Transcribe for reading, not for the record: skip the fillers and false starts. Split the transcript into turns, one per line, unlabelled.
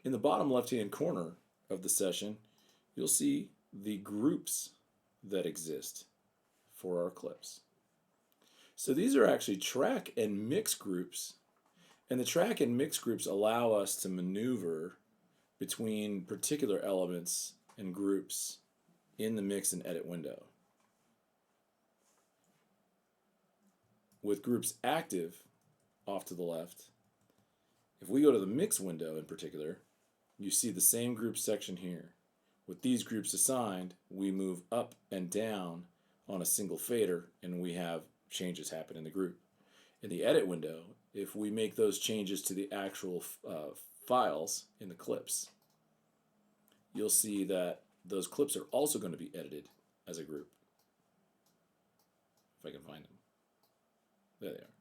In the bottom left-hand corner of the session, you'll see the groups that exist for our clips. So these are actually track and mix groups, and the track and mix groups allow us to maneuver between particular elements and groups in the mix and edit window. With groups active off to the left, if we go to the mix window in particular, you see the same group section here. With these groups assigned, we move up and down on a single fader and we have changes happen in the group. In the edit window, if we make those changes to the actual files in the clips, you'll see that those clips are also going to be edited as a group. If I can find them. There they are.